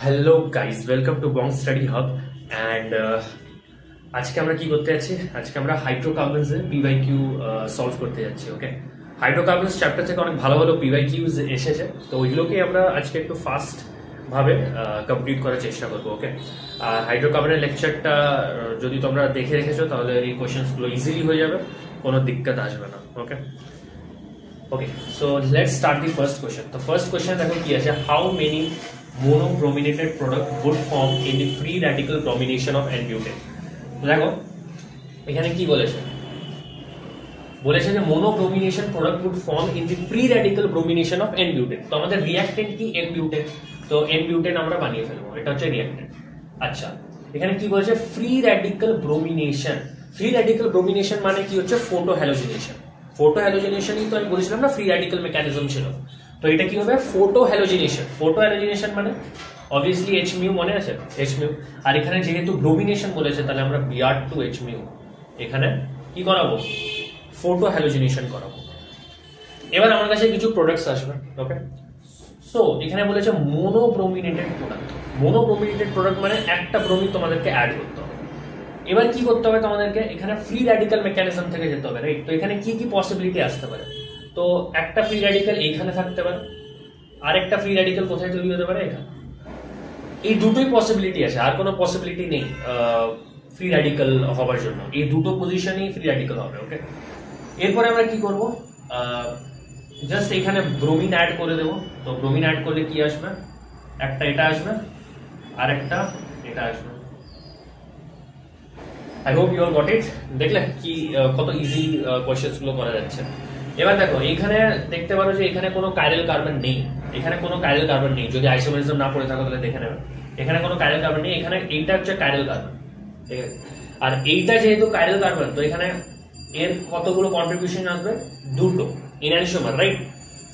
Hello guys, welcome to Bong study hub. And আজকে আমরা কি করতে যাচ্ছি? আজকে আমরা হাইড্রোকার্বনসের পিওয়াইকিউ সলভ করতে যাচ্ছি। ওকে, হাইড্রোকার্বনস চ্যাপ্টার থেকে অনেক ভালো ভালো পিওয়াইকিউজ এসেছে, তো ওইগুলোকে আমরা আজকে একটু ফাস্ট ভাবে কমপ্লিট করার চেষ্টা করবো। ওকে, আর হাইড্রোকার্বনের লেকচারটা যদি তোমরা দেখে রেখেছো তাহলে এই কোয়েশ্চেন্সগুলো ইজিলি হয়ে যাবে, কোনো দিক্কত আসবে না। ওকে Okay, so let's start the first question. The first question দেখো কি আছে, how many monobrominated product would form in the free radical bromination of N-butane? দেখো এখানে কি বলেছে, বলেছে যে monobromination product would form in the free radical bromination of N-butane. তো আমাদের রিঅ্যাকটেন্ট কি? N-butane, তো N-butane আমরা বানিয়ে ফেলবো, এটা হচ্ছে রিঅ্যাকটেন্ট। আচ্ছা, এখানে কি বলেছে? Free radical bromination. Free radical bromination মানে কি হচ্ছে? Photo halogenation. ফোটো হ্যালোজিনেশনই তো আমি বলেছিলাম না, ফ্রি র্যাডিক্যাল মেকানিজম ছিল। তো এটা কি হবে? Photo halogenation. ফোটো হ্যালোজিনেশন মানে অবভিয়াসলি এইচ মিউ, মনে আছে এইচ মিউ। আর এখানে যেহেতু ব্রোমিনেশন বলেছে তাহলে আমরা বিআর টু এইচ মিউ এখানে কি করাবো? ফোটো হ্যালোজিনেশন করাবো। এবার আমার কাছে কিছু প্রোডাক্টস আসবে। ওকে, সো এখানে বলেছে মোনোব্রোমিনেটেড প্রোডাক্ট। মোনোব্রোমিনেটেড প্রোডাক্ট মানে একটা ব্রোমিন তোমাদেরকে অ্যাড করতে হবে। এবার কি করতে হবে তোমাদেরকে? এখানে ফ্রি র্যাডিক্যাল মেকানিজম থেকে যেতে হবে, রাইট? তো এখানে কি কি পসিবিলিটি আসতে পারে? তো একটা ফ্রি র্যাডিক্যাল এইখানে থাকতে পারে, আর একটা ফ্রি র্যাডিক্যাল কোথায় তৈরি হতে পারে? এখানে। এই দুটোই পসিবিলিটি আছে, আর কোনো পসিবিলিটি নেই ফ্রি র্যাডিক্যাল হওয়ার জন্য। এই দুটো পজিশনেই ফ্রি র্যাডিক্যাল হবে। ওকে, এরপরে আমরা কি করব? জাস্ট এখানে ব্রোমিন অ্যাড করে দেবো। তো ব্রোমিন অ্যাড করলে কি আসবে? একটা এটা আসবে, আর একটা এটা আসবে। I hope you all got it. দেখলে কি কত ইজি কোয়েশ্চেন্স গুলো করা যাচ্ছে। এবার দেখো এইখানে দেখতে পারো যে এখানে কোনো কাইরাল কার্বন নেই। এখানে কোনো কাইরাল কার্বন নেই, যদি আইসোমেরিজম না পড়ে থাকো তাহলে দেখে নেবে। এখানে কোনো কাইরাল কার্বন নেই, এখানে এইটা হচ্ছে কাইরাল কার্বন, ঠিক আছে? আর এইটা যেহেতু কাইরাল কার্বন, তো এখানে এর কতগুলো কন্ট্রিবিউশন আসবে? দুটো ইনঅ্যানিসোমার, রাইট?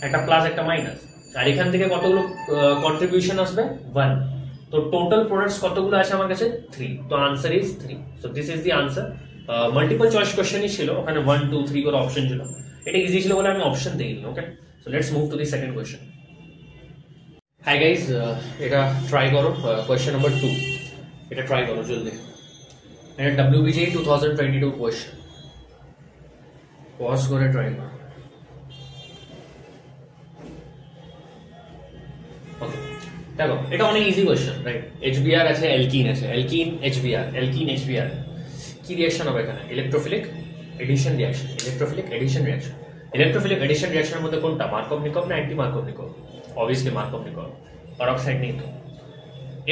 একটা প্লাস একটা মাইনাস। আর এখান থেকে কতগুলো কন্ট্রিবিউশন আসবে? 1। তো টোটাল প্রোডাক্টস কতগুলো আছে আমার কাছে? 3। তো answer is 3। So this is the answer. Multiple choice কোশ্চেনই ছিল, ওখানে 1 2 3 করে অপশন ছিল। এটা ইজি ছিল বলে আমি অপশন দেইনি। Okay, so let's move to the second question. Hi guys, এটা ট্রাই করো। কোশ্চেন নাম্বার 2 এটা ট্রাই করো জলদি। এটা WBJE 2022 কোশ্চেন। পজ করে ট্রাই করো। ওকে, দেখো এটা অনেক ইজি কোশ্চেন, রাইট? এইচবিআর আছে, অ্যালকিন আছে, অ্যালকিন এইচবিআর, অ্যালকিন এইচবিআর। কি রিঅ্যাকশন হবে এখানে? Electrophilic addition reaction. Electrophilic addition reaction. Electrophilic addition রিঅ্যাকশনের মধ্যে কোনটা? মার্কভ-নিকভ না anti Markovnikov? Obviously Markovnikov, peroxide নেই তো।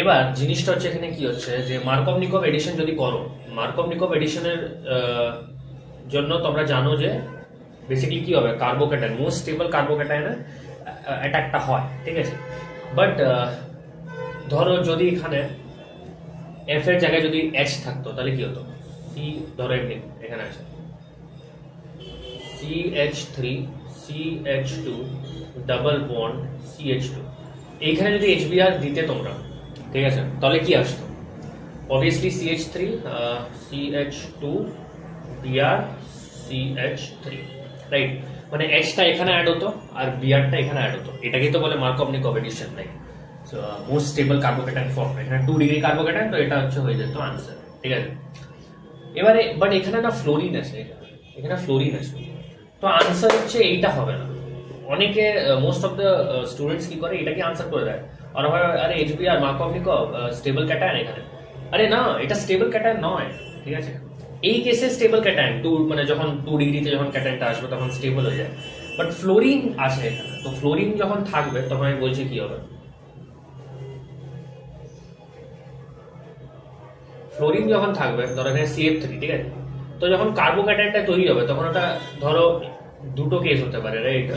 এবার জিনিসটা হচ্ছে এখানে কি হচ্ছে যে মার্কভ-নিকভ এডিশন যদি করো, মার্কভ-নিকভ এডিশনের জন্য তোমরা জানো যে বেসিক্যালি কি হবে? কার্বোক্যাটায়ন, মোস্ট স্টেবল কার্বোক্যাটায়নের অ্যাটাকটা হয়, ঠিক আছে? বাট ধরো যদি এখানে এফ এর জায়গায় যদি এইচ থাকতো তাহলে কি হতো? সি, ধরো এমনি এখানে আছে CH3 CH2 double bond CH2। এইখানে যদি HBr দিতে তোমরা, ঠিক আছে, তাহলে কি আসতো? Obviously CH3 CH2 Br CH3, right? মানে H টা এখানে অ্যাড হতো আর Br টা এখানে অ্যাড হতো। এটাকেই তো বলে Markovnikov addition, right? So most stable carbocation form. এখানে 2 ডিগ্রি কার্বোক্যাটায়ন, তো এটা হচ্ছে হয়ে যেত আনসার, ঠিক আছে? এবারে বাট এখানে না ফ্লোরিন আছে, এখানে ফ্লোরিন আছে, তো আনসার হচ্ছে এইটা হবে না। অনেকে মোস্ট অফ দ্য স্টুডেন্টস কি করে, এটাকে আনসার করে দেয়। আর আরে HBr মার্কভ-নিকভ স্টেবল ক্যাটায়ন এখানে। আরে না, এটা স্টেবল ক্যাটায়ন নয়, ঠিক আছে? এই কেসে স্টেবল ক্যাটায়ন মানে যখন 2 ডিগ্রিতে যখন ক্যাটায়নটা আসবে তখন স্টেবল হয়ে যায়। বাট ফ্লোরিন আছে এখানে, তো ফ্লোরিন যখন থাকবে তখন আমি বলছি কি হবে? ফ্লোরিন যখন থাকবে, ধরো এখানে CF3, ঠিক আছে? তো যখন কার্বোক্যাটায়নটা তৈরি হবে তখন ওটা ধরো দুটো কেস হতে পারে, রাইট?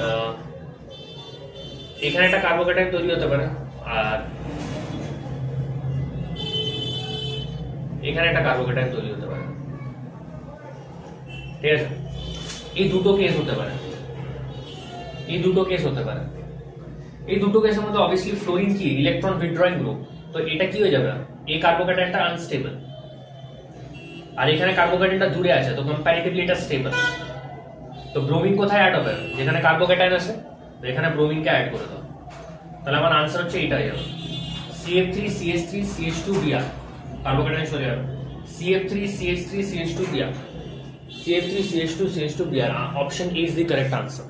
এখানে একটা কার্বোক্যাটায়ন তৈরি হতে পারে, আর এখানে একটা কার্বোক্যাটায়ন তৈরি হতে পারে, ঠিক আছে? এই দুটো কেস হতে পারে, এই দুটো কেস হতে পারে। এই দুটো কেসের মধ্যে অবভিয়াসলি ফ্লোরিন কি? Electron withdrawing group. তো এটা কি হয়ে যাবে? এই কার্বোক্যাটায়নটা আনস্টেবল, আর এখানে কার্বোক্যাটায়নটা দূরে আছে, তো কম্প্যারেটিভলি এটা স্টেবল। তো ব্রোমিন কোথায় অ্যাড হবে? যেখানে কার্বোক্যাটায়ন আছে, তো এখানে ব্রোমিনকে অ্যাড করে দাও। তাহলে আমার আনসার হচ্ছে এইটাই হবে, CF3 CH3 CH2 Br carbocation চলে যাবে CF3 CH3 CH2 Br CF3 CH2 CH2 Br option A is the correct answer.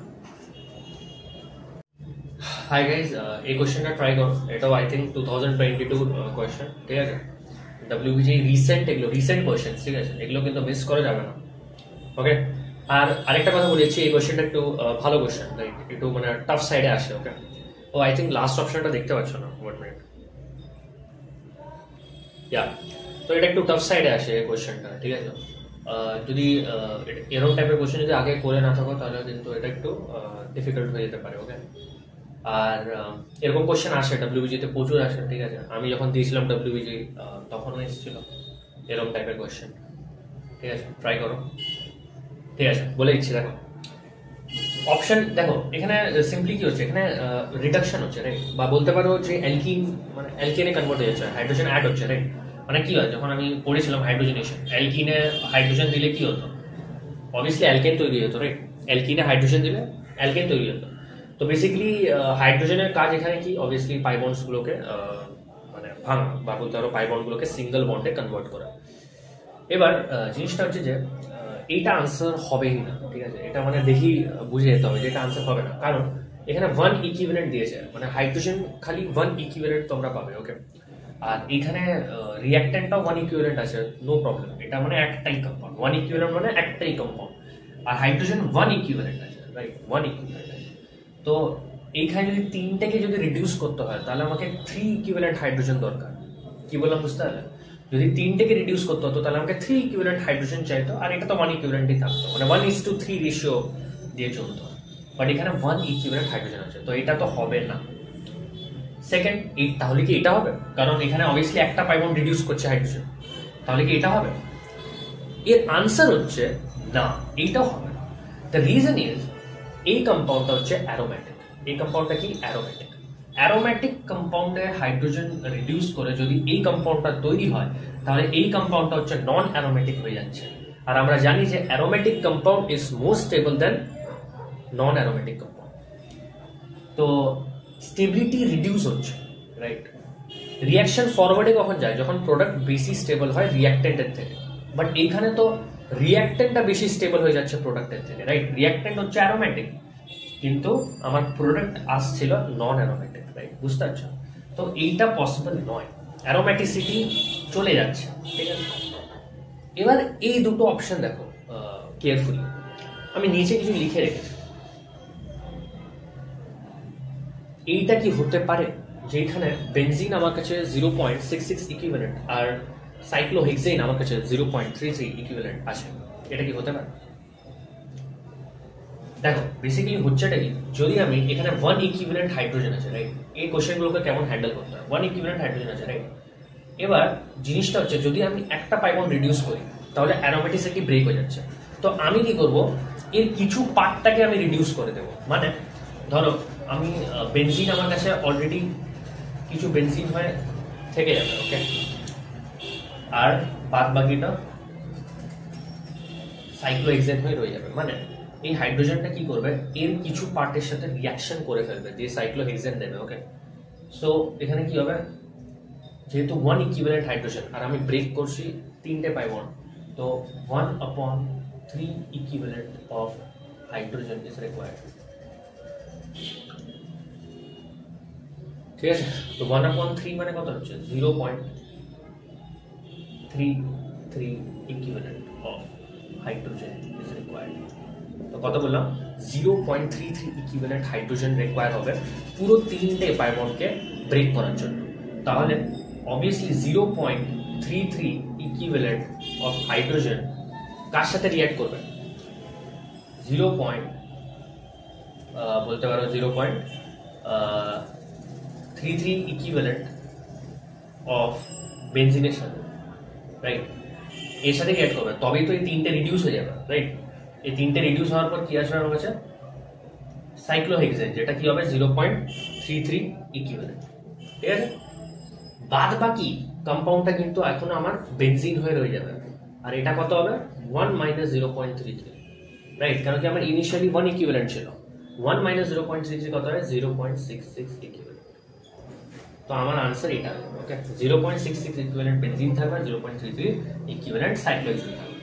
Hi guys, এই কোশ্চেনটা ট্রাই করো, এটাও আই থিঙ্ক 2022 কোশ্চেন, ঠিক আছে? WBJ রিসেন্ট, এগুলো রিসেন্ট কোশ্চেন, ঠিক আছে? এগুলো কিন্তু মিস করা যাবে না, ওকে? আর আরেকটা কথা বলেছি, এই কোশ্চেনটা একটু ভালো কোশ্চেন, লাইক একটু মানে টাফ সাইডে আসে, ওকে? ও আই থিঙ্ক লাস্ট অপশনটা দেখতে পাচ্ছ না, ওয়ান মিনিট, ইয়া, তো এটা একটু টাফ সাইডে আসে এই কোশ্চেনটা, ঠিক আছে? যদি এরকম টাইপের কোশ্চেন যদি আগে করে না থাকো তাহলে কিন্তু এটা একটু ডিফিকাল্ট হয়ে যেতে পারে, ওকে? আর এরকম কোশ্চেন আসে WBG-তে প্রচুর আসে, ঠিক আছে? আমি যখন দিয়েছিলাম WBG তখনও এসেছিল এরকম টাইপের কোশ্চেন, ঠিক আছে? ট্রাই করো, ঠিক আছে? বলে দিচ্ছি, দেখো অপশন, দেখো এখানে সিম্পলি কি হচ্ছে, এখানে রিডাকশন হচ্ছে, রাইট? বা বলতে পারো যে অ্যালকিন, মানে অ্যালকেনে কনভার্ট হয়ে যাচ্ছে, হাইড্রোজেন অ্যাড হচ্ছে, রাইট? মানে কি হয়, যখন আমি পড়েছিলাম হাইড্রোজেনেশন, অ্যালকিনে হাইড্রোজেন দিলে কি হতো, অবভিয়াসলি অ্যালকেন তৈরি হতো, রাইট? অ্যালকিনে হাইড্রোজেন দিলে অ্যালকেন তৈরি হতো। তো বেসিক্যালি হাইড্রোজেনের কাজ এখানে কি, অবভিয়াসলি পাই বন্ডসগুলোকে মানে ভাঙা, বা বলতে পারো পাই বন্ডগুলোকে সিঙ্গেল বন্ডে কনভার্ট করা। এবার জিনিসটা হচ্ছে যে এইটা আনসার হবেই না, ঠিক আছে? এটা মানে দেখি বুঝে যেতে হবে যে এটা আনসার হবে না, কারণ এখানে 1 ইকুইভ্যালেন্ট দিয়েছে, মানে হাইড্রোজেন খালি 1 ইকুইভ্যালেন্ট তোমরা পাবে, ওকে? আর এখানে রিঅ্যাক্ট্যান্টটাও 1 ইকুইভ্যালেন্ট আছে, নো প্রবলেম, এটা মানে একটাই কম্পাউন্ড, 1 ইকুইভ্যালেন্ট মানে একটাই কম্পাউন্ড। আর হাইড্রোজেন 1 ইকুইভ্যালেন্ট আছে, রাইট? 1 ইকুইভ্যালেন্ট আছে। তো এইখানে যদি তিনটাকে যদি রিডিউস করতে হয় তাহলে আমাকে 3 ইকুইভ্যালেন্ট হাইড্রোজেন দরকার। কি বললাম বুঝতে পারলে? যদি তিনটাকে রিডিউস করতে হতো তাহলে আমাকে 3 ইকুইভ্যালেন্ট হাইড্রোজেন চাইতো, আর এটা তো 1 ইকুইভ্যালেন্টই থাকতো, মানে 1:3 রেশিও দিয়ে চলতো। বাট এখানে 1 ইকুইভ্যালেন্ট হাইড্রোজেন আছে, তো এটা তো হবে না। সেকেন্ড, তাহলে কি এটা হবে? কারণ এখানে অবভিয়াসলি একটা পাই বন্ড রিডিউস করছে হাইড্রোজেন, তাহলে কি এটা হবে? এর আনসার হচ্ছে না, এইটাও হবে না। দ্য রিজন ইজ, এই কম্পাউন্ডটা হচ্ছে অ্যারোম্যাটিক। এই কম্পাউন্ডটা কি? অ্যারোম্যাটিক। অ্যারোম্যাটিক কম্পাউন্ডে হাইড্রোজেন রিডিউস করে যদি এই কম্পাউন্ডটা তৈরি হয় তাহলে এই কম্পাউন্ডটা হচ্ছে নন অ্যারোম্যাটিক হয়ে যাচ্ছে। আর আমরা জানি যে aromatic compound is more stable then non aromatic compound. তো স্টেবিলিটি রিডিউস হচ্ছে, রাইট? রিয়াকশন ফরওয়ার্ডে কখন যায়? যখন প্রোডাক্ট বেশি স্টেবল হয় রিয়াক্টেন্টের থেকে। বাট এইখানে তো রিয়াক্টেন্টটা বেশি স্টেবল হয়ে যাচ্ছে প্রোডাক্টের থেকে, রাইট? রিয়াক্টেন্ট হচ্ছে অ্যারোম্যাটিক, কিন্তু আমার প্রোডাক্ট আসছিল নন অ্যারোম্যাটিক, রাইট? বুঝতে পারছো? তো এইটা পসিবল নয়, অ্যারোম্যাটিসিটি চলে যাচ্ছে, ঠিক আছে? এবার এই দুটো অপশন দেখো কেয়ারফুলি, আমি নিচে কিছু লিখে রেখেছি। এইটা কি হতে পারে যেখানে বেনজিন আমার কাছে 0.66 ইকুইভ্যালেন্ট আর সাইক্লোহেক্সেন আমার কাছে 0.33 ইকুইভ্যালেন্ট আছে? এটা কি হতে পারে? দেখো বেসিক্যালি হচ্ছেটা কি, যদি আমি এখানে 1 ইকুইভ্যালেন্ট হাইড্রোজেন আছে, রাইট? এই কোশ্চেনগুলোকে কেমন হ্যান্ডেল করতে হয়, 1 ইকুইভ্যালেন্ট হাইড্রোজেন আছে, রাইট? এবার জিনিসটা হচ্ছে যদি আমি একটা পাই বন্ড রিডিউস করি তাহলে অ্যারোমেটিসিটি ব্রেক হয়ে যাচ্ছে। তো আমি কি করব, এর কিছু পার্টটাকে আমি রিডিউস করে দেবো। মানে ধরো আমি বেনজিন আমার কাছে অলরেডি কিছু বেনজিন হয়ে থেকে যাবে, ওকে? আর বাদ বাকিটা সাইক্লোহেক্সেন হয়ে রয়ে যাবে। মানে এই হাইড্রোজেনটা কি করবে, এর কিছু পার্টের সাথে রিয়াকশন করে ফেলবে, দিয়ে সাইক্লোহেক্সেন দেবে, ওকে? সো এখানে কি হবে, যেহেতু 1 ইকুইভ্যালেন্ট হাইড্রোজেন আর আমি ব্রেক করছি 3টে পাই বন্ড, তো 1/3 equivalent of hydrogen is required, ঠিক আছে? তো 1/3 মানে কত হচ্ছে? 0.33 equivalent of hydrogen is required. তো কত বললাম? 0.33 ইকুইভ্যালেন্ট হাইড্রোজেন রিকোয়ার হবে পুরো 3টে পাই বন্ডকে ব্রেক করার জন্য। তাহলে obviously 0.33 equivalent of hydrogen car সাথে রিঅ্যাক্ট করবে? বলতে পারো 0.33 ইকুইভ্যালেন্ট অফ বেনজিনের সাথে, রাইট? এর সাথে রিঅ্যাক্ট করবে, তবেই তো এই তিনটে রিডিউস হয়ে যাবে, রাইট? এই তিনটে রিডিউস হওয়ার পর কি আসবে আমার কাছে? সাইক্লোহেক্সেন, যেটা কি হবে 0.33 ইকুইভ্যালেন্ট, ঠিক আছে? বাদ বাকি কম্পাউন্ডটা কিন্তু এখন আমার বেনজিন হয়ে রয়ে যাবে, আর এটা কত হবে? 1 - 0.33, রাইট? কারণ কি আমার ইনিশিয়ালি 1 ইকুইভ্যালেন্ট ছিল, 1 - 0.33 কত হবে? 0.66 ইকুইভ্যালেন্ট। তো আমার আনসার এটা হবে। ওকে, 0.66 ইকুইভ্যালেন্ট বেনজিন থাকবে, 0.33 ইকুইভ্যালেন্ট সাইক্লোহেক্সিন থাকবে।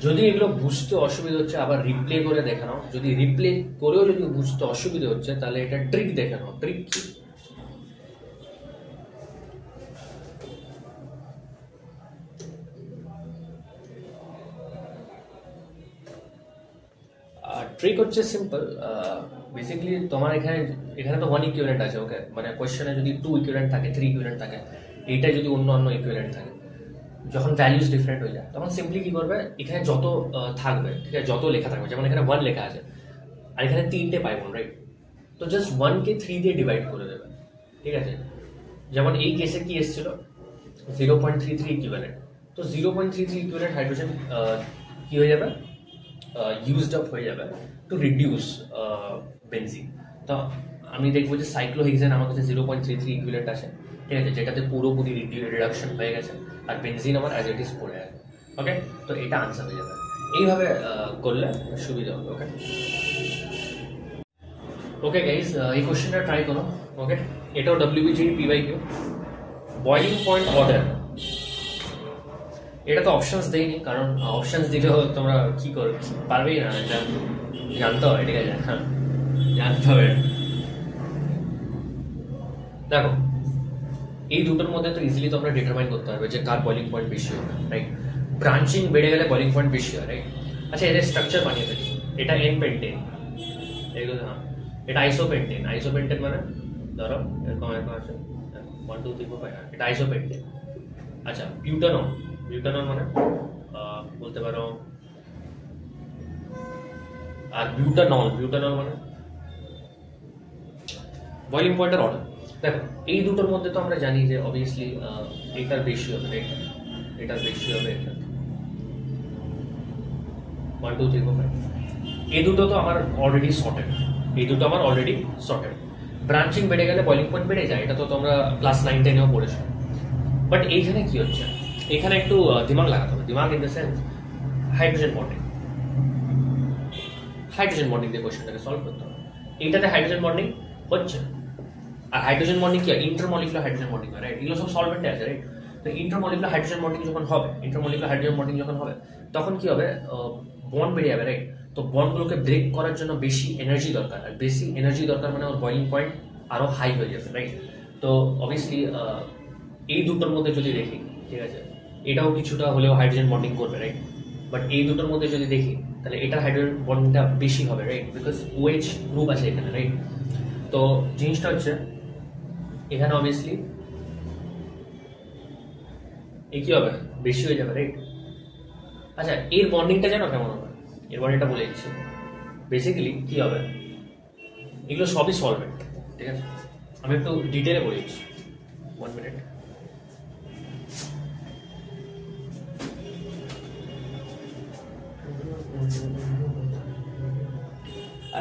যদি এগুলো বুঝতে অসুবিধা হচ্ছে আবার রিপ্লে করে দেখে নাও, যদি রিপ্লে করেও যদি বুঝতে অসুবিধা হচ্ছে তাহলে এটা ট্রিক দেখে নাও। ট্রিক কি? ট্রিক হচ্ছে সিম্পল। বেসিক্যালি তোমার এখানে তো 1 ইকুইভ্যালেন্ট আছে। ওকে, মানে কোয়েশ্চেনে যদি 2 ইকুইভ্যালেন্ট থাকে, 3 ইকুইভ্যালেন্ট থাকে, এইটা যদি অন্য ইকুইভ্যালেন্ট থাকে, যখন ভ্যালুজ ডিফারেন্ট হয়ে যায় তখন সিম্পলি কি করবে, এখানে যত থাকবে, ঠিক আছে, যত লেখা থাকবে, যেমন এখানে 1 লেখা আছে আর এখানে 3টে পাইবো, রাইট? তো জাস্ট 1কে 3 দিয়ে ডিভাইড করে দেবে, ঠিক আছে? যেমন এই কেসে কি এসেছিল, 0.33 ইকুইভ্যালেন্ট। তো 0.33 ইকুইভ্যালেন্ট হাইড্রোজেন কি হয়ে যাবে, ইউজড আপ হয়ে যাবে টু রিডিউস বেনজিন। তো আমি দেখবো যে সাইক্লোহেক্সেন আমার কাছে 0.33 ইকুইভ্যালেন্ট আছে, ঠিক আছে, যেটাতে পুরোপুরি রিডাকশন হয়ে গেছে, আর বেনজিন আমার অ্যাজ ইট ইজ পড়ে আছে। ওকে, তো এটা আনসার হয়ে যাবে। এইভাবে করলে সুবিধা হবে। ওকে ওকে গাইজ, এই কোশ্চেনটা ট্রাই করো। ওকে, এটাও WBGE PYQ। Boiling point order, এটা তো অপশনস দেয়নি, কারণ অপশনস দিলেও তোমরা কি করো, পারবেই না, এটা জানতে হবে, ঠিক আছে? হ্যাঁ, জানতে হবে। দেখো, এই দুটোর মধ্যে তো ইজিলি তোমরা ডিটারমাইন করতে পারবে যে কার বয়লিং পয়েন্ট বেশি হবে, রাইট? ব্রাঞ্চিং বেড়ে গেলে বয়লিং পয়েন্ট বেশি হয়, রাইট? আচ্ছা, এদের স্ট্রাকচার বানিয়ে ফেলি। এটা এন পেন্টেন, এগুলো, হ্যাঁ, এটা আইসোপেন্টেন। আইসোপেন্টেন মানে ধরো এরকম আছে 1 2 3 4 5, এটা আইসোপেন্টেন। আচ্ছা, বিউটানল। বিউটানল মানে বলতে পারো, আর বিউটানল মানে বয়লিং পয়েন্টের অর্ডার। দেখো, এই দুটোর মধ্যে তো আমরা জানি যে অবভিয়াসলি এটার বেশি হবে, রাইট? এটার বেশি হবে এটা 1 2 3 4 5। এই দুটো তো আমার অলরেডি সর্টেড, ব্রাঞ্চিং বেড়ে গেলে বয়লিং পয়েন্ট বেড়ে যায়, এটা তো তোমরা ক্লাস 9 10 এও পড়েছো। বাট এইখানে কি হচ্ছে, এখানে একটু দিমাগ লাগাতে হবে। দিমাগ in the sense hydrogen bonding দিয়ে কোয়েশ্চেনটাকে সলভ করতে হবে। এইটাতে হাইড্রোজেন বন্ডিং হচ্ছে, আর হাইড্রোজেন বন্ডিং কি হয়, ইন্টারমলিকুলার হাইড্রোজেন বন্ডিং হয়, রাইট? এগুলো সব সলভেন্টে আছে, রাইট? তো ইন্টারমলিকুলার হাইড্রোজেন বন্ডিং যখন হবে, তখন কি হবে, বন্ড বেড়ে যাবে, রাইট? তো বন্ডগুলোকে ব্রেক করার জন্য বেশি এনার্জি দরকার, আর বেশি এনার্জি দরকার মানে ওর বয়লিং পয়েন্ট আরো হাই হয়ে যাবে, রাইট? তো অবভিয়াসলি এই দুটোর মধ্যে যদি দেখি, ঠিক আছে, এটাও কিছুটা হলেও হাইড্রোজেন বন্ডিং করবে, রাইট? বাট এই দুটোর মধ্যে যদি দেখি তাহলে এটার হাইড্রোজেন বন্ডিংটা বেশি হবে, রাইট? বিকজ OH গ্রুপ আছে এখানে, রাইট? তো জিনিসটা হচ্ছে এখানে অবভিয়াসলি এই কি হবে, বেশি হয়ে যাবে, রাইট? আচ্ছা, এর বন্ডিংটা জানো কেমন হবে? এর বন্ডিংটা বলে দিচ্ছি। বেসিক্যালি কি হবে, এগুলো সবই সলভেন্ট, ঠিক আছে? আমি একটু ডিটেলে বলে দিচ্ছি, 1 মিনিট।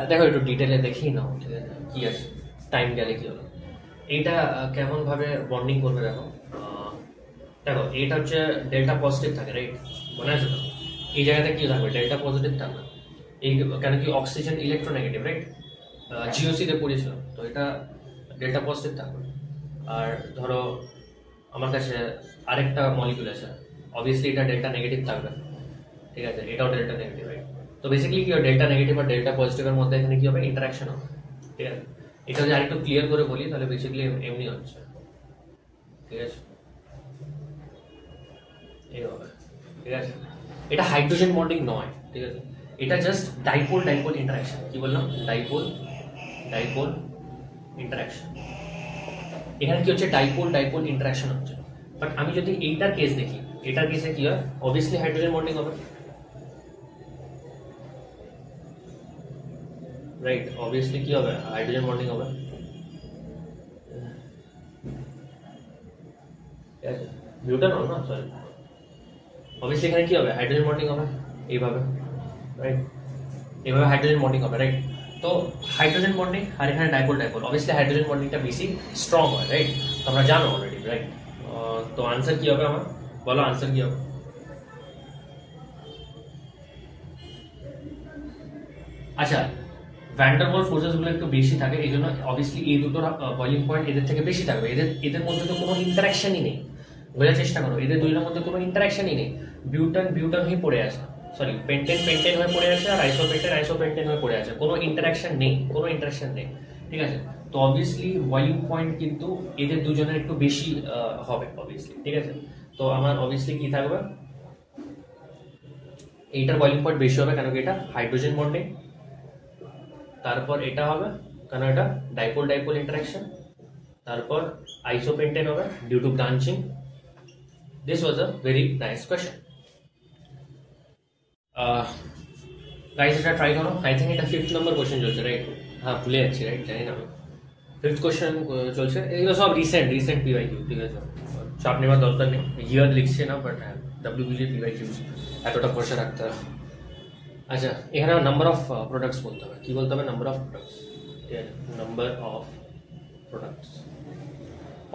দেখো, একটু ডিটেলে দেখি নাও, ঠিক আছে, কি আছে, টাইম গেলে কি হলো, এইটা কেমন ভাবে বন্ডিং করবে। দেখো, এটা হচ্ছে ডেল্টা পজিটিভ থাকে, রাইট? মনে আছে তো? এই জায়গাতে কি থাকবে, ডেল্টা পজিটিভ থাকবে। এই কেন কি, অক্সিজেন ইলেকট্রোনেগেটিভ, রাইট? GOC তে পড়েছিল, তো এটা ডেল্টা পজিটিভ থাকবে। আর ধরো আমার কাছে আরেকটা মলিকুল আছে, অবভিয়াসলি এটা ডেল্টা নেগেটিভ থাকবে, ঠিক আছে? এটাও ডেল্টা নেগেটিভ, রাইট? তো বেসিক্যালি কি হয়, ডেল্টা নেগেটিভ আর ডেল্টা পজিটিভের মধ্যে এখানে কি হবে, ইন্টারাকশন হবে, ঠিক আছে? এটা যদি আরেকটু ক্লিয়ার করে বলি তাহলে বেসিক্যালি এমনি হচ্ছে, ঠিক আছে? এইভাবে, ঠিক আছে? এটা হাইড্রোজেন বন্ডিং নয়, ঠিক আছে? এটা জাস্ট ডাইপোল ইন্টারাকশন। কি বললাম, ডাইপোল ইন্টারাকশন। এখানে কি হচ্ছে, ডাইপোল ইন্টারাকশন হচ্ছে। বাট আমি যদি এইটার কেস দেখি, এটার কেসে কি হয়, অবভিয়াসলি হাইড্রোজেন বন্ডিং হবে, রাইট? অবভিয়াসলি কি হবে, হাইড্রোজেন বন্ডিং হবে, বিউটানল না, সরি। অবভিয়াসলি এখানে কি হবে, হাইড্রোজেন বন্ডিং হবে, এইভাবে, রাইট? এইভাবে হাইড্রোজেন বন্ডিং হবে, রাইট? তো হাইড্রোজেন বন্ডিং আর এখানে ডাইপোল, অবভিয়াসলি হাইড্রোজেন বন্ডিংটা বেশি স্ট্রং হয়, রাইট? তোমরা জানো অলরেডি, রাইট? তো আনসার কি হবে আমার, বলো আনসার কি হবে? আচ্ছা, ভ্যান্ডারওয়াল ফোর্সেস গুলো একটু বেশি থাকে, এই জন্য অবভিয়াসলি এই দুটোর বয়লিং পয়েন্ট এদের থেকে বেশি থাকবে। এদের মধ্যে তো কোনো ইন্টারাকশনই নেই, বোঝার চেষ্টা করো, এদের দুইটার মধ্যে কোনো ইন্টারাকশনই নেই। বিউটান বিউটান হয়ে পড়ে আছে, সরি পেন্টেন পেন্টেন হয়ে পড়ে আছে, আর আইসোপেন্টেন আইসোপেন্টেন হয়ে পড়ে আছে, কোনো ইন্টারাকশন নেই, কোনো ইন্টারাকশন নেই, ঠিক আছে। তো অবভিয়াসলি বয়লিং পয়েন্ট কিন্তু এদের দুজনের একটু বেশি হবে অবভিয়াসলি, ঠিক আছে। তো আমার অবভিয়াসলি কি থাকবে, এইটার বয়লিং পয়েন্ট বেশি হবে, কারণ এটা হাইড্রোজেন বন্ডিং। তারপর এটা হবে কারণ এটা ডাইপোল ডাইপোল ইন্টারাকশন। তারপর আইসোপেন্টেন হবে due to branching. This was a very nice question. Guys এটা ট্রাই করো। আই থিঙ্ক এটা 5th নম্বর কোয়েশ্চেন চলছে, রাইট? হ্যাঁ, ভুলে যাচ্ছি, রাইট, জানি না। 5th কোয়েশ্চেন চলছে, এগুলো সব রিসেন্ট পিওয়াইকিউ, ঠিক আছে, চাপ নেওয়ার দরকার নেই, ইয়ার লিখছে না, বাট হ্যাঁ ডব্লিউবিজি পিওয়াইকিউ এতটা ভরসা রাখতে হবে। আচ্ছা, এখানে নাম্বার অফ প্রোডাক্টস বলতে হবে, কি বলতে হবে? নাম্বার অফ প্রোডাক্টস, ঠিক আছে, নাম্বার অফ প্রোডাক্টস।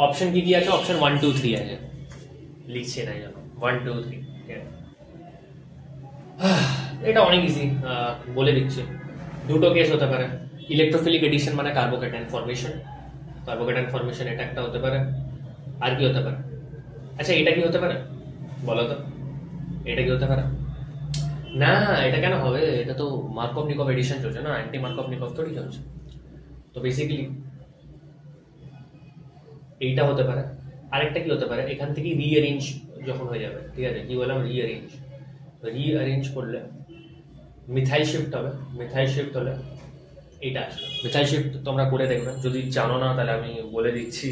অপশন কি কি আছে? অপশন 1 2 3 আছে, লিখছে না জানো, 1 2 3, ঠিক আছে। এটা অনেক ইজি, বলে দিচ্ছে। দুটো কেস হতে পারে, ইলেকট্রোফিলিক এডিশন মানে কার্বোকেটাইন ফর্মেশন, কার্বোকেটাইন ফর্মেশন এটা একটা হতে পারে। আর কি হতে পারে? আচ্ছা, এটা কি হতে পারে বলো তো, এটা কি হতে পারে? না, এটা কেন হবে? এটা তো মার্কভ নিকভ এডিশন চলছে না, অ্যান্টি মার্কভ নিকভ থোড়ি চলছে। তো বেসিক্যালি এইটা হতে পারে। আরেকটা কি হতে পারে, এখান থেকে রিঅ্যারেঞ্জ যখন হয়ে যাবে, ঠিক আছে, কি বললাম? রিঅ্যারেঞ্জ করলে মিথাইল শিফট হবে, মিথাইল শিফট হলে এইটা আসবে। মিথাইল শিফট তোমরা করে দেখবে, যদি জানো না তাহলে আমি বলে দিচ্ছি,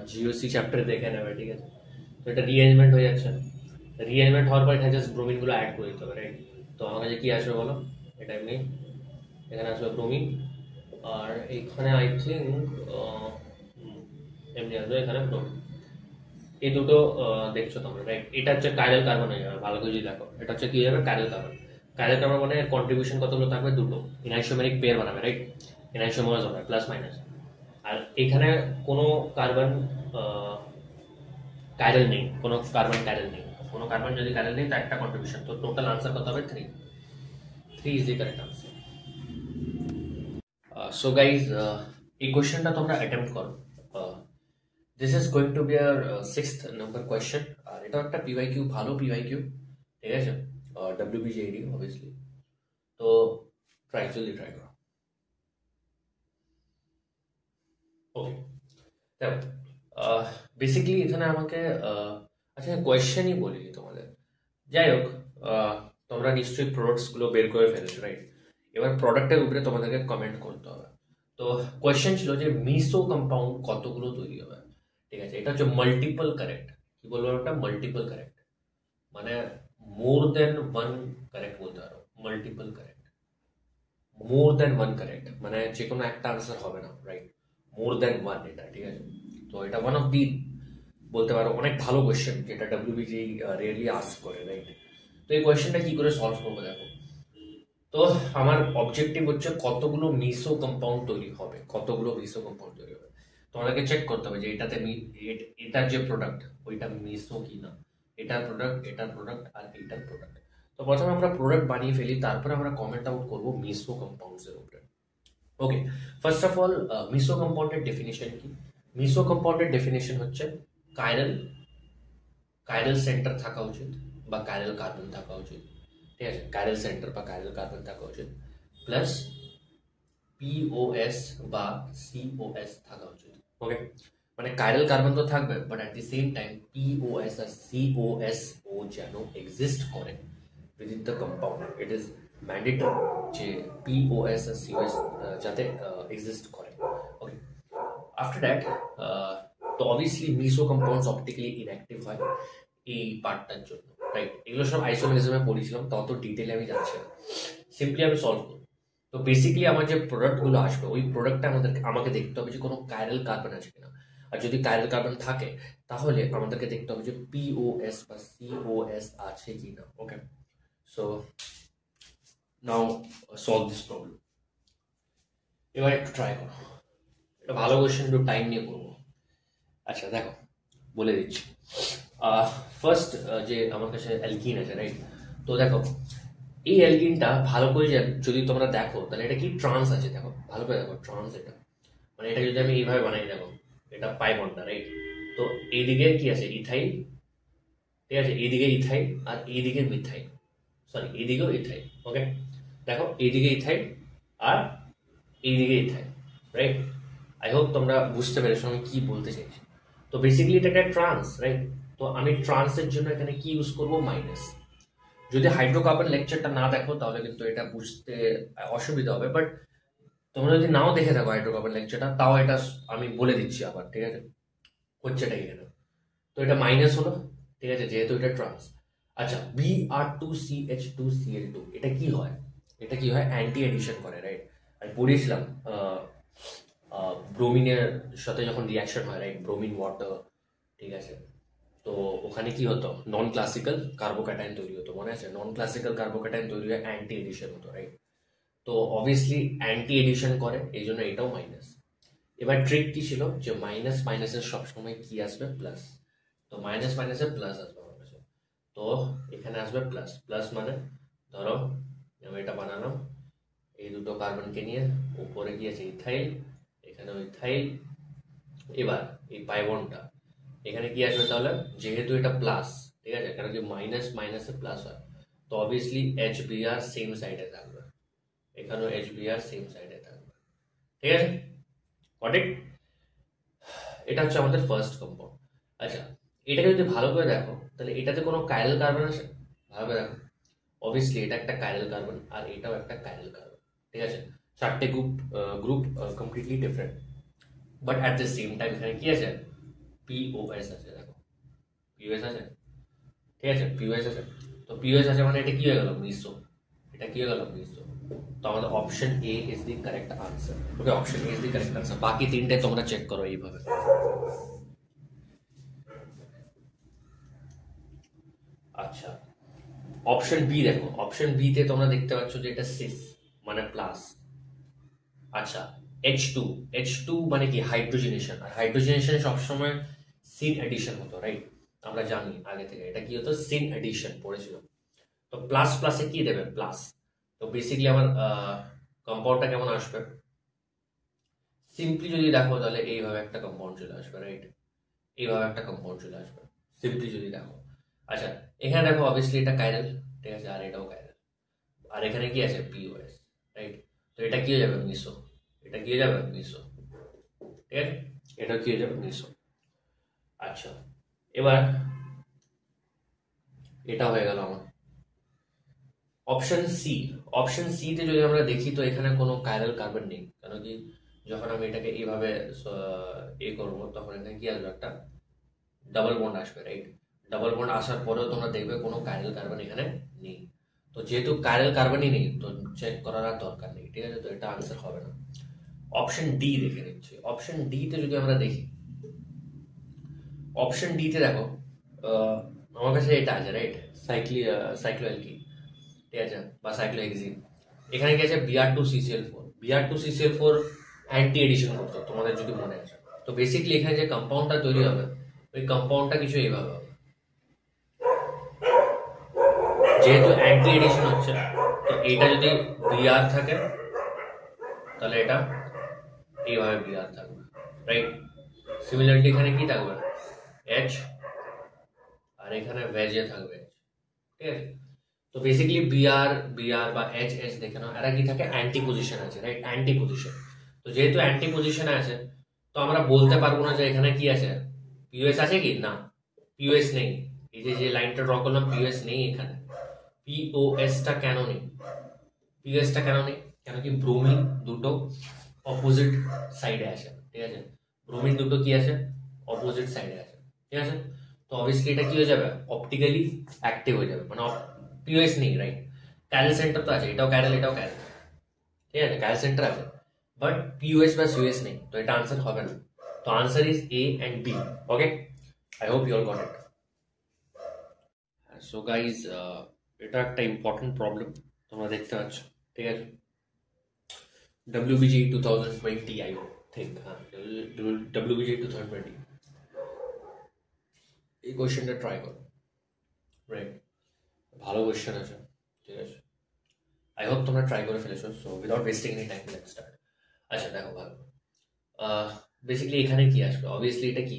জিওসি চ্যাপ্টারে দেখে নেবে, ঠিক আছে। তো এটা রিঅ্যারেঞ্জমেন্ট হয়ে যাচ্ছে, রিঅ্যারেঞ্জমেন্ট হওয়ার পর এখানে জাস্ট ব্রোমিনগুলো অ্যাড করে দিতে হবে, রাইট? তো আমার কাছে কি আসবে বলো? এটা এমনি এখানে আসবে ব্রোমিন, আর এইখানে আই থিঙ্ক এমনি আসবে এখানে ব্রোমিন। এই দুটো দেখছো তোমরা, রাইট? এটা হচ্ছে কাইরাল কার্বন হয়ে যাবে, ভালো করে যদি দেখো, এটা হচ্ছে কি হয়ে যাবে? Chiral carbon. কাইরাল কার্বন মানে কন্ট্রিবিউশন কতগুলো থাকবে? দুটো, এনাইসোমেরিক পেয়ার বানাবে, রাইট? এনাইসোমার্স হবে প্লাস মাইনাস। আর এখানে কোনো কার্বন কাইরাল নেই, কোনো কার্বন কাইরাল নেই, কোনো কার্বন যদি কাইরাল নেই তার একটা কন্ট্রিবিউশন। তো টোটাল আনসার কত হবে? 3 is the correct answer. So guys, এই কোয়েশ্চেনটা তোমরা অ্যাটেম্প্ট করো। This is going to be our 6th number কোয়েশ্চেন, আর এটা একটা পিওয়াইকিউ, ভালো পিওয়াইকিউ, ঠিক আছে, ডব্লিউবিজিএডি অবভিয়াসলি। তো জলদি ট্রাই করো। ওকে, দেখো, বেসিক্যালি এখানে আমাকে আচ্ছা কোয়েশ্চেনই বলি তোমাদের। যাই হোক, তোমরা নিশ্চয়ই প্রোডাক্টসগুলো বের করে ফেলেছো, রাইট? এবার প্রোডাক্টের উপরে তোমাদেরকে কমেন্ট করতে হবে। তো কোয়েশ্চেন ছিল যে মিসো কম্পাউন্ড কতগুলো তৈরি হবে, ঠিক আছে। এটা হচ্ছে মাল্টিপল কারেক্ট, কি বলবো একটা মাল্টিপল কারেক্ট, মানে মোর দেন ওয়ান কারেক্ট বলতে পারো। মাল্টিপল কারেক্ট, মোর দেন ওয়ান কারেক্ট মানে যে কোনো একটা আনসার হবে না, রাইট? মোর দেন ওয়ান, এটা ঠিক আছে। তো এটা ওয়ান অফ দি বলতে পারো অনেক ভালো কোয়েশ্চেন, যেটা ডব্লিউবিজি রিয়েলি আস্ক করে, রাইট? তো এই কোয়েশ্চেনটা কি করে সলভ করবো দেখো। তো আমার অবজেক্টিভ হচ্ছে কতগুলো মিসো কম্পাউন্ড তৈরি হবে, কতগুলো মিসো কম্পাউন্ড তৈরি হবে। তোমাদেরকে চেক করতে হবে যে এটাতে এটার যে প্রোডাক্ট ওইটা মিসো কি না, এটার প্রোডাক্ট, এটার প্রোডাক্ট আর এটার প্রোডাক্ট। তো প্রথমে আমরা প্রোডাক্ট বানিয়ে ফেলি, তারপরে আমরা কমেন্ট আউট করবো মিসো কম্পাউন্ডস এর উপরে। Okay, first of all meso কম্পাউন্ডের ডেফিনেশন কি? মিসো কম্পাউন্ডের ডেফিনেশন হচ্ছে কাইরাল সেন্টার থাকা উচিত বা কাইরাল কার্বন থাকা উচিত, ঠিক আছে, কাইরাল সেন্টার বা কাইরাল কার্বন থাকা উচিত, প্লাস পিওএস বা সিওএস থাকা উচিত। ওকে, মানে কাইরাল কার্বন তো থাকবে, but at the same time POS আর সিওএস ও যেন এক্সিস্ট করে within the compound. It is mandatory যে পিওএস আর সিওএস যাতে এক্সিস্ট করে। ওকে, আফটার দ্যাট তো obviously meso compounds optically inactive হয় এই পার্টটার জন্য, রাইট? এগুলো সব আইসোমেরিজমে পড়েছিলাম, তত ডিটেলে আমি যাচ্ছি না, সিম্পলি আমি সলভ করব। তো বেসিক্যালি আমার যে প্রোডাক্টগুলো আসবে ওই প্রোডাক্টটা আমাকে দেখতে হবে যে কোনো কাইরাল কার্বন আছে কিনা, আর যদি কাইরাল কার্বন থাকে তাহলে আমাদেরকে দেখতে হবে যে পিওএস বা সিওএস আছে কিনা। Okay, so now solve this problem. এবার একটু ট্রাই করো, এটা ভালো কোয়েশ্চেন, একটু টাইম নিয়ে করবো। আচ্ছা দেখো, বলে দিচ্ছি। ফার্স্ট যে আমার কাছে অ্যালকিন আছে, রাইট? তো দেখো এই অ্যালকিনটা ভালো করে যদি তোমরা দেখো তাহলে এটা কি ট্রান্স আছে, দেখো ভালো করে দেখো ট্রান্স এটা, মানে এটা যদি আমি এইভাবে বানাই দেখো এটা পাই বন্ডটা, রাইট? তো এইদিকে কি আছে ইথাইল, ঠিক আছে, এইদিকে ইথাইল আর এইদিকে মিথাইল, সরি এইদিকেও ইথাইল, ওকে। দেখো এইদিকে ইথাইল আর এইদিকে ইথাইল, রাইট? আই হোপ তোমরা বুঝতে পেরেছো আমি কি বলতে চাইছি। তো বেসিক্যালি এটা একটা ট্রান্স, রাইট? তো আমি ট্রান্সের জন্য এখানে কি ইউজ করব, মাইনাস। যদি হাইড্রোকার্বন লেকচারটা না দেখো তাহলে কিন্তু এটা বুঝতে অসুবিধা হবে, বাট তোমরা যদি নাও দেখে থাকো হাইড্রোকার্বন লেকচারটা, তাও এটা আমি বলে দিচ্ছি আবার, ঠিক আছে? হচ্ছেটা এখানে, তো এটা মাইনাস হলো, ঠিক আছে, যেহেতু এটা ট্রান্স। আচ্ছা, Br2CH2Cl2 এটা কি হয়? এটা কি হয়, অ্যান্টি এডিশন করে, রাইট? আমি পড়িয়েছিলাম ব্রোমিনের সাথে যখন রিয়াকশন হয়, রাইট, ব্রোমিন ওয়াটার, ঠিক আছে, তো ওখানে কি হতো, নন ক্লাসিক্যাল কার্বোক্যাটাইন তৈরি হতো, মনে আছে? নন ক্লাসিক্যাল কার্বোক্যাটাইন তৈরি হয়, অ্যান্টি এডিশন হতো, রাইট? তো অবভিয়াসলি অ্যান্টি এডিশন করে, এই জন্য এটাও মাইনাস। এবার ট্রিক কি ছিল, যে মাইনাস মাইনাসের সবসময় কি আসবে, প্লাস। তো মাইনাস মাইনাসে প্লাস আসবে আমার কাছে, তো এখানে আসবে প্লাস। প্লাস মানে ধরো আমি এটা বানালাম, এই দুটো কার্বনকে নিয়ে উপরে গিয়েছে ইথাইল, এখানে ইথাইল। এবার এই পাইবনটা এখানে কি আসবে তাহলে, যেহেতু এটা প্লাস, ঠিক আছে, কারণ কি মাইনাস মাইনাসে প্লাস হয়, তো অবভিয়াসলি HBr সেম সাইডে থাকবে, এখানেও HBr সেম সাইডে থাকবে, ঠিক আছে, গট। এটা হচ্ছে আমাদের ফার্স্ট কম্পাউন্ড। আচ্ছা, এটাকে যদি ভালো করে দেখো তাহলে এটাতে কোনো কাইরাল কার্বন আছে, ভালো করে দেখো, অবভিয়াসলি এটা একটা কাইরাল কার্বন আর এটাও একটা কাইরাল কার্বন, ঠিক আছে, চারটে group completely different, but at the same time এখানে কি আছে, POS আছে, দেখো POS আছে, ঠিক আছে, POS আছে। তো POS আছে মানে এটা কি হয়ে গেল, মিসো, এটা কি হয়ে গেল, মিসো। তো আমাদের option A is the correct answer, okay, option A is the correct answer. বাকি তিনটে তোমরা চেক করো এইভাবে। আচ্ছা, অপশন বি দেখো, অপশন বি তে তোমরা দেখতে পাচ্ছ যে এটা সিস মানে প্লাস। আচ্ছা, H2 মানে কি, হাইড্রোজেনেশন, আর হাইড্রোজেনেশনে সবসময় সিন এডিশন হতো, রাইট? আমরা জানি আগে থেকে এটা কি হতো, সিন এডিশন পড়েছিল। তো প্লাস প্লাসে কি দেবে, প্লাস। তো বেসিক্যালি আমার কম্পাউন্ডটা কেমন আসবে, সিম্পলি যদি দেখো তাহলে এইভাবে একটা কম্পাউন্ড চলে আসবে, রাইট? এইভাবে একটা কম্পাউন্ড চলে আসবে সিম্পলি যদি দেখো। আচ্ছা, এখানে দেখো অবভিয়াসলি এটা কাইরাল, ঠিক আছে, আর এটাও কাইরাল, আর এখানে কি আছে, POS, রাইট? তো এটা কি হয়ে যাবে, মিসো, এটা কি হয়ে যাবে, মিসো, ঠিক আছে, এটা কি হয়ে যাবে, মিসো। আচ্ছা, এবার এটা হয়ে গেল আমার অপশন সি। অপশন সি তে যদি আমরা দেখি তো এখানে কোনো কাইরাল কার্বন নেই, কেন কি যখন আমি এটাকে এইভাবে করবো তখন এখানে কি আসবে, একটা ডাবল বন্ড আসবে, রাইট? ডাবল বন্ড আসার পরেও তোমরা দেখবে কোনো কাইরাল কার্বন এখানে নেই। তো যেহেতু কাইরাল কার্বনই নেই তো চেক করার আর দরকার নেই, ঠিক আছে, তো এটা আনসার হবে না। অপশন ডি দেখে নিচ্ছি। অপশন ডি তে যদি আমরা দেখি, অপশন ডি তে দেখো আমার কাছে এটা আছে, রাইট, সাইক্লোঅ্যালকিন, ঠিক আছে, বা সাইক্লোহেক্সিন। এখানে কি আছে, Br2CCl4। Br2CCl4 অ্যান্টি এডিশন করতো, তোমাদের যদি মনে আছে। তো বেসিক্যালি এখানে যে কম্পাউন্ডটা তৈরি হবে ওই কম্পাউন্ডটা কিছু এইভাবে হবে, যেহেতু অ্যান্টি এডিশন হচ্ছে তো এটা যদি Br থাকে তাহলে এটা এইভাবে Br থাকবে, রাইট? সিমিলারলি এখানে কি থাকবে, H, আর এখানে ভেজে থাকবে, ঠিক আছে। তো বেসিক্যালি বিআর বা এইচ দেখে নাও, এরা কি থাকে, অ্যান্টি পজিশন আছে, রাইট, অ্যান্টি পজিশন। তো যেহেতু অ্যান্টি পজিশনে আছে তো আমরা বলতে পারবো না যে এখানে কি আছে, POS আছে কি না, POS নেই। এই যে লাইনটা ড্র করলাম, POS নেই এখানে। POS টা কেন নেই, POS টা কেন নেই, কেন কি ব্রোমিন দুটো অপোজিট সাইডে আছে, ঠিক আছে, ব্রোমিন দুটো কি আছে, অপোজিট সাইডে আছে, ঠিক আছে। তো অবভিয়াসলি এটা কি হয়ে যাবে, অপটিক্যালি অ্যাক্টিভ হয়ে যাবে, মানে POS নেই, রাইট? ক্যারেল সেন্টার তো আছে, এটাও ক্যারেল এটাও ক্যারেল, ঠিক আছে, ক্যারেল সেন্টার আছে, বাট POS বা COS নেই, তো এটা আনসার হবে না। তো answer is A and B, okay. I hope you all got it. So guys, এটা একটা ইম্পর্টেন্ট প্রবলেম তোমরা দেখতে পাচ্ছ, ঠিক আছে, WBG 2020 I think, হ্যাঁ, WBG 2020 এই কোয়েশ্চেনটা ট্রাই করো, রাইট? ভালো কোয়েশ্চেন আছে, ঠিক আছে। আই হোপ তোমরা ট্রাই করে ফেলেছো। So without wasting any time let's start. আচ্ছা দেখো ভালো, বেসিক্যালি এখানে কি আসবে, অবভিয়াসলি এটা কি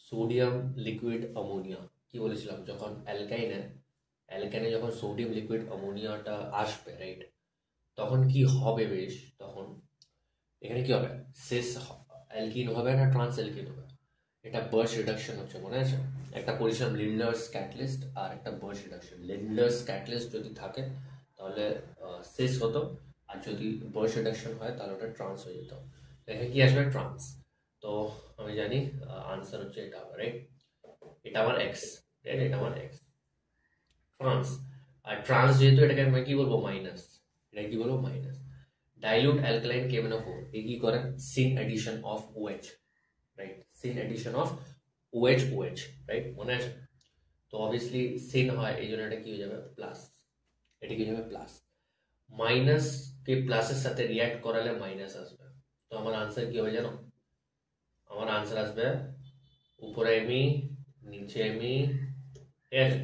সোডিয়াম লিকুইড অ্যামোনিয়া। কি বলেছিলাম, যখন অ্যালকাইনে যখন সোডিয়াম লিকুইড অ্যামোনিয়াটা আসবে, রাইট, তখন কি হবে বেশ, তখন এখানে কি হবে, সিস অ্যালকিন হবে না ট্রান্স অ্যালকিন হবে। এটা বার্চ রিডাকশন হচ্ছে, মনে আছে? একটা পরিছিলাম লিন্ডার্স ক্যাটালিস্ট আর একটা বার্চ রিডাকশন। লিন্ডার্স ক্যাটালিস্ট যদি থাকে তাহলে সিস হতো, আর যদি বার্চ রিডাকশন হয় তাহলে ওটা ট্রান্স হয়ে যেত। তো এখানে কি আসবে, ট্রান্স। তো আমি জানি আনসার হচ্ছে এটা হবে, রাইট। এটা আমার এক্স, রাইট, এটা আমার এক্স ট্রান্স। আর ট্রান্স যেহেতু এটাকে আমি কি বলবো, মাইনাস, এটা কি বলবো, মাইনাস। ডাইলুট অ্যালকালাইন KMnO4 এ কি করে, syn addition of OH, right, syn addition of OH, right, মনে আছে? তো অবভিয়াসলি সিন হয়, এই জন্য এটা কি হয়ে যাবে, প্লাস। এটা কি হয়ে যাবে, প্লাস। মাইনাস কে প্লাসের সাথে রিয়াক্ট করালে মাইনাস আসবে। তো আমার আনসার কি হবে জানো, আমার আনসার আসবে উপরে এমই নিচে এমই, ঠিক আছে?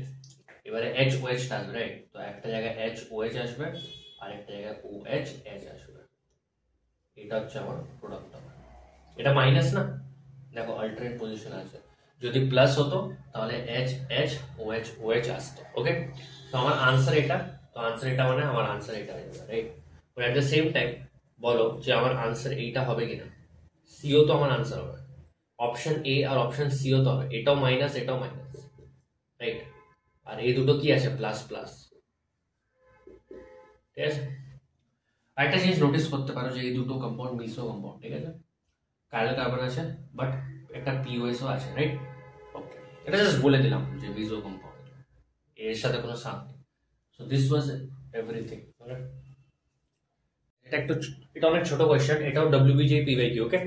এবারে HOH আসবে, রাইট। তো একটা জায়গায় HOH আসবে আর একটা জায়গায় OH আসবে। এটা হচ্ছে আমার প্রোডাক্ট আমার। এটা মাইনাস না, দেখো অল্টারনেট পজিশন আছে। যদি প্লাস হতো তাহলে OH আসতো। ওকে, তো আমার আনসার এটা। তো আনসার এটা মানে আমার আনসার এটা হয়ে যাবে, right. But at the same time বলো যে আমার আনসার এইটা হবে কিনা। সিও তো আমার আনসার হবে, অপশন এ আর অপশন সিও তো হবে। এটাও মাইনাস, এটাও মাইনাস, রাইট। আর এই দুটো কি আছে, প্লাস প্লাস, ঠিক আছে? আরেকটা জিনিস নোটিস করতে পারো যে এই দুটো কম্পাউন্ড মিশ্র কম্পাউন্ড, ঠিক আছে? কার্বন কার্বন আছে বাট একটা পিওএসও আছে, রাইট। ওকে, এটা জাস্ট বলে দিলাম যে মিশ্র কম্পাউন্ড, এর সাথে কোনো সাথ নেই। So this was everything. এটা অনেক ছোট কোয়েশ্চেন, এটাও WBJ PYQ। ওকে,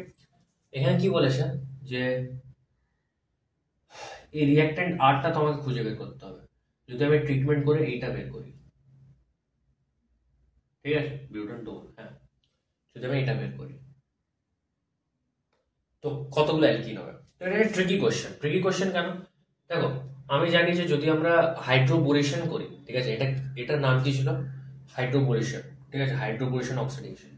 এখানে কি বলেছে যে এই রিঅ্যাক্ট্যান্ট আরটা তোমাকে খুঁজে বের করতে হবে। যদি আমি ট্রিটমেন্ট করে এইটা বের করি, ঠিক আছে, বিউটান 2, হ্যাঁ, যদি আমি এটা বের করি তো কতগুলো অ্যালকিন হবে? এটা ট্রিকি কোয়েশ্চেন কেন? দেখো, আমি জানি যে যদি আমরা হাইড্রোবোরেশন করি, ঠিক আছে, এটার নাম কি ছিল, হাইড্রোবোরেশন, ঠিক আছে, হাইড্রোবোরেশন অক্সিডেশন।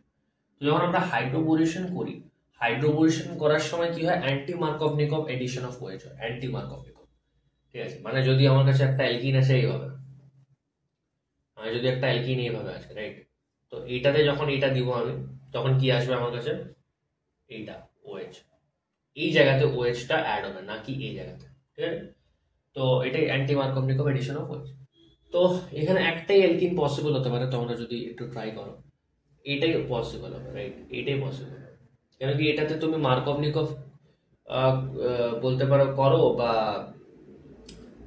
তো যখন আমরা হাইড্রোবোরেশন করি, হাইড্রোবোরেশন করার সময় কি হয়, অ্যান্টি মার্কভনিকভ এডিশন অফ OH হয়, অ্যান্টি মার্কভনিকভ, ঠিক আছে? মানে যদি আমার কাছে একটা অ্যালকিন আছে এইভাবে, আমি যদি একটা অ্যালকিন এইভাবে আছে, রাইট, তো এইটাতে যখন এটা দিব আমি, তখন কি আসবে আমার কাছে, এইটা OH, এই জায়গাতে OH টা অ্যাড হবে, না কি এই জায়গাতে, ঠিক আছে? তো এটাই অ্যান্টি মার্কভনিকভ এডিশন অফ OH। তো এখানে একটাই অ্যালকিন পসিবল হতে পারে, তোমরা যদি একটু ট্রাই করো, এটাই পসিবল হবে, রাইট, এটাই পসিবল হবে। কেন কি এটাতে তুমি মার্কভনিকভ বলতে পারো করো বা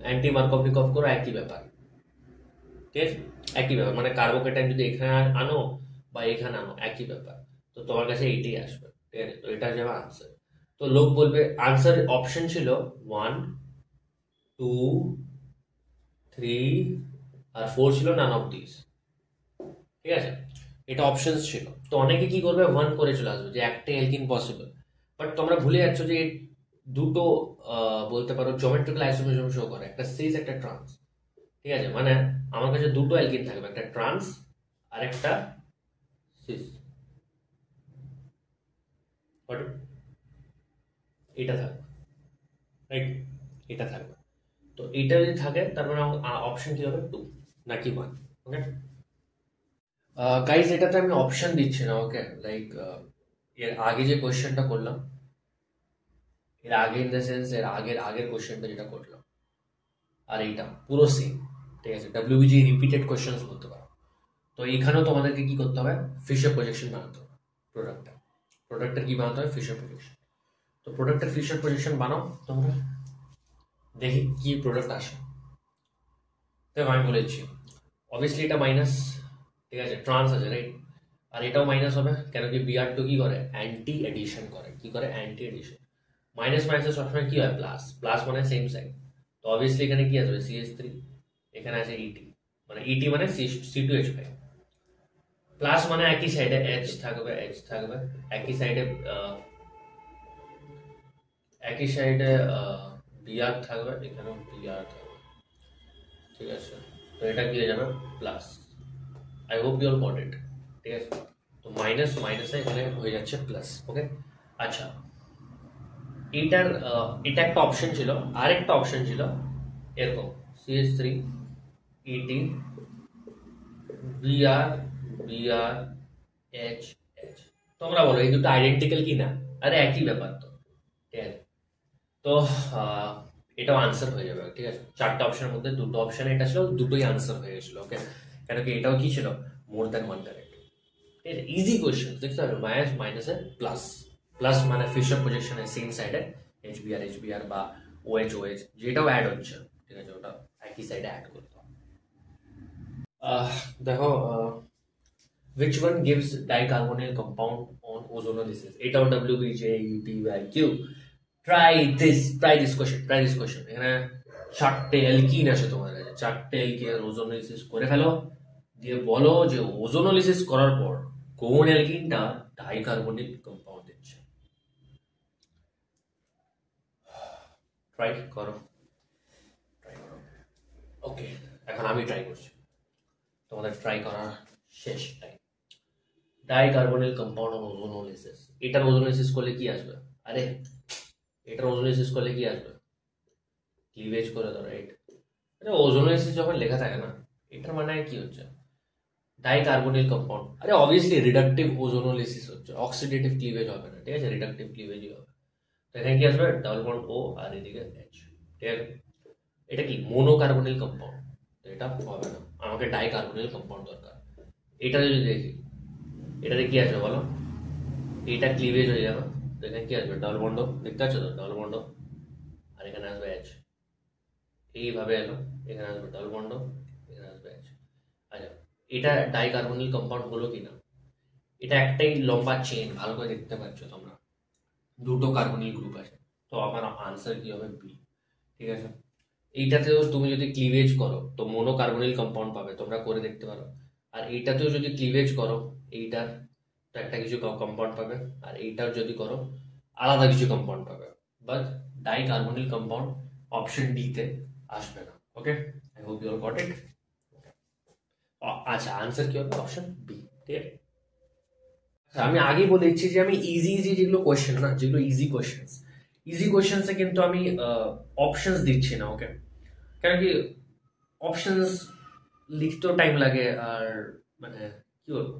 অ্যান্টি মার্কভনিকভ করো, একই ব্যাপার, ঠিক আছে? একই ব্যাপার, মানে কার্বোকেটাইন যদি এখানে আনো বা এখানে আনো, একই ব্যাপার। তো তোমার কাছে এইটাই আসবে, ঠিক আছে? তো এটা যাবে আনসার। তো লোক বলবে আনসার অপশন ছিল 1, 2, 3 আর 4 ছিল, নান অফ দিস, ঠিক আছে? এটা অপশনস ছিল। তো অনেকে কি করবে, 1 করে চলে আসবে যে একটাই অ্যালকিন পসিবল। বাট তোমরা ভুলে যাচ্ছ যে দুটো বলতে পারো জোমেট্রিক্যাল আইসোমেরিজম শো করে, একটা সিস একটা ট্রান্স, ঠিক আছে? মানে আমার কাছে দুটো অ্যালকিন থাকবে, একটা ট্রান্স আর একটা সিস। এটা থাকবে, রাইট, এটা থাকবে। তো এটা যদি থাকে তার মানে অপশন কি হবে, 2 নাকি 1। ওকে গাইজ, এটাতে আমি অপশন দিচ্ছি না, ওকে? লাইক এর আগে যে কোয়েশ্চেনটা করলাম, এর আগে ইন দ্য সেন্স এর আগের কোয়েশ্চেনটা যেটা করলাম, আর এইটা পুরো সেম, ঠিক আছে? WBG রিপিটেড কোয়েশ্চেন্স বলতে পারো। তো এইখানেও তোমাদেরকে কি করতে হবে, ফিশার প্রজেকশন বানাতে হবে। প্রোডাক্টের কি বানাতে হবে, ফিশার প্রজেকশন। তো প্রোডাক্টের ফিশার প্রজেকশন বানাও তোমরা, দেখি কি প্রোডাক্ট আসে। দেখো আমি বলেছি অবভিয়াসলি এটা মাইনাস, ঠিক আছে, ট্রান্স আছে, রাইট। আর এটাও মাইনাস হবে, কেন কি Br2 কি করে, অ্যান্টি এডিশন করে। কি করে, অ্যান্টি এডিশন। মাইনাস মাইনাসের সবসময় কি হয়, প্লাস। প্লাস মানে সেম সাইড। তো অবভিয়াসলি এখানে কি আসবে, CH3, এখানে আছে ET, মানে ET মানে C2H5। প্লাস মানে একই সাইডে H থাকবে, একই সাইডে Br থাকবে, এখানেও Br থাকবে, ঠিক আছে? তো এটা কি হয়ে যাবে, plus. I hope you all got it. ঠিক আছে, তো মাইনাস মাইনাসে এখানে হয়ে যাচ্ছে প্লাস। ওকে, আচ্ছা এটা একটা অপশন ছিল, আরেকটা অপশন ছিল এরকম CH3 ET BR BR H H। তোমরা বলো এই দুটো আইডেন্টিক্যাল কি না? আরে একই ব্যাপার তো। ঠিক আছে, তো এটাও আনসার হয়ে যাবে। ঠিক আছে, চারটা অপশনের মধ্যে দুটো অপশন এটা ছিল, দুটোই আনসার হয়ে গেছিল। ওকে, কেন কি এটাও কি ছিল, মোর দ্যান ওয়ান কারেক্ট। ঠিক আছে, ইজি কোয়েশ্চেন দেখতে হবে। মাইনাস মাইনাসে প্লাস, প্লাস মানে ফিশার প্রজেকশনের সেম সাইডে HBr বা OH যেটাও অ্যাড হচ্ছে। ঠিক আছে, ওটা একই সাইডে অ্যাড করতে হবে। দেখো which one gives dicarbonyl compound on ozonolysis? এটাও WBJEPYQ। try this question। এখানে চারটে অ্যালকিন আছে তোমার কাছে, চারটে অ্যালকিন ওজোনোলিসিস করে ফেলো, দিয়ে বলো যে ওজোনোলিসিস করার পর কোন অ্যালকিনটা ডাইকার্বনিক কম্পাউন্ড দিচ্ছে। ট্রাই করো। ওকে, এখন আমি ট্রাই করছি, তোমাদের ট্রাই করার শেষ টাইম। ডাইকার্বনিল কম্পাউন্ড অন ওজোনোলিসিস, এটার ওজোনোলিসিস করলে কি আসবে? আরে এটার ওজোনোলিসিস করলে কি আসবে? ক্লিভেজ করে দাও, রাইট? আরে ওজোনোলিসিস যখন লেখা থাকে না, এটার মানে কি হচ্ছে? ডাইকার্বনিল কম্পাউন্ড। আরে অবভিয়াসলি রিডাকটিভ ওজোনোলিসিস হচ্ছে, অক্সিডেটিভ ক্লিভেজ হবে না। ঠিক আছে, রিডাকটিভ ক্লিভেজই হবে। তো এখানে কি আসবে? ডাবল বন্ড O আর এদিকে H। ঠিক আছে, এটা কি মোনোকার্বনিল কম্পাউন্ড, তো এটা হবে না, আমাকে ডাইকার্বনিল কম্পাউন্ড দরকার। এটা যদি দেখি, এটাতে কি আসবে বলো? এটা ক্লিভেজ হয়ে যাবে, তো এখানে কি আসবে? ডাবল বন্ড, দেখতে পাচ্ছ তো, ডাবল বন্ড, আর এখানে আসবে H। এইভাবে এলো, এখানে আসবে ডাবল বন্ড, এখানে আসবে H। আচ্ছা, এটা ডাইকার্বনিল কম্পাউন্ড হলো কিনা? এটা একটাই লম্বা চেন, ভালো করে দেখতে পাচ্ছ তোমরা, দুটো কার্বনিল গ্রুপ আছে, তো আমার আনসার কি হবে? বি। ঠিক আছে, এইটাতেও তুমি যদি ক্লিভেজ করো তো মোনোকার্বনিল কম্পাউন্ড পাবে, তোমরা করে দেখতে পারো। আর এইটাতেও যদি ক্লিভেজ করো, এইটার তো একটা কিছু কম্পাউন্ড পাবে, আর এইটার যদি করো আলাদা কিছু কম্পাউন্ড পাবে। But dicarbonyl compound option D তে আসবে না। Okay, I hope you all got it. আচ্ছা, আনসার কি হবে? Option B. ঠিক আছে, আমি আগেই বলে দিচ্ছি যে আমি ইজি যেগুলো কোয়েশ্চেন না, যেগুলো ইজি কোয়েশ্চেন্সে কিন্তু আমি অপশনস দিচ্ছি না। ওকে, কেন কি অপশনস লিখতেও টাইম লাগে, আর মানে কি বলবো,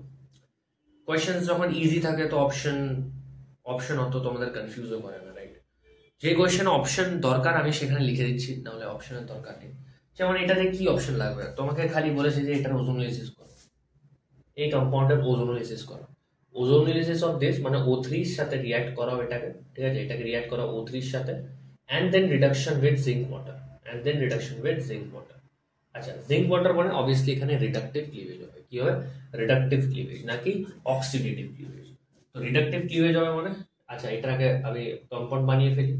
কোয়েশ্চেন্স যখন ইজি থাকে তো অপশন অত তোমাদের কনফিউজও করে না, রাইট? যে কোয়েশ্চেনে অপশন দরকার আমি সেখানে লিখে দিচ্ছি, নাহলে অপশনের দরকার নেই। যেমন এটাতে কি অপশন লাগবে? তোমাকে খালি বলেছে যে এটার ওজোনোলিসিস করো, এই কম্পাউন্ডের ওজোনোলিসিস করো। ওজোনোলিসিস অফ দিস মানে O3 এর সাথে রিঅ্যাক্ট করাও এটাকে। ঠিক আছে, এটাকে রিঅ্যাক্ট করা O3 এর সাথে, and then reduction with zinc water, আচ্ছা, জিঙ্ক ওয়াটার মানে অবভিয়াসলি এখানে রিডাকটিভ ক্লিভেজ হবে। কি হবে? রিডাকটিভ ক্লিভেজ, নাকি অক্সিডেটিভ ক্লিভেজ। তো রিডাকটিভ ক্লিভেজ হবে মানে, আচ্ছা এটাকে আমি কম্পাউন্ড বানিয়ে ফেলি।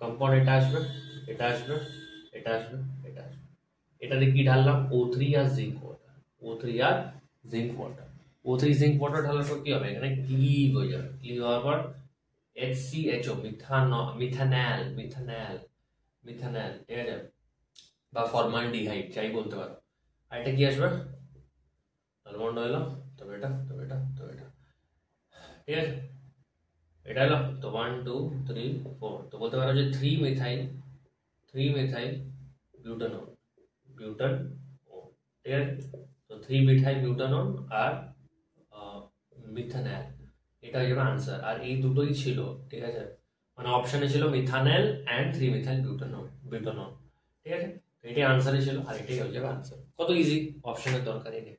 কম্পাউন্ড এটা আসবে, এটা আসবে, এটা আসবে, এটা আসবে। এটাতে কি ঢাললাম? O3 আর জিঙ্ক ওয়াটার ঢালার পর কি হবে? এখানে ক্লিভ হয়ে যাবে। ক্লিভ হওয়ার পর HCHO, মিথানল, ঠিক আছে, বা ফরমালডিহাইড যাই বলতে পারো। আর এটা কি আসবে? ডালবন্ড এলো, তবে এটা, ঠিক আছে, এটা এলো তো 1 2 3 4, তো বলতে পারো যে 3 মিথাইল বিউটানল, ঠিক আছে, তো 3 মিথাইল বিউটানল আর মিথানল, এটা হয়ে যাবে আনসার। আর এই দুটোই ছিল, ঠিক আছে, মানে অপশনে ছিল মিথানল অ্যান্ড 3 মিথাইল বিউটানল, ঠিক আছে, এটাই আনসারে ছিল, আর এটাই হয়ে যাবে আনসার। কত ইজি, অপশনের দরকারই নেই।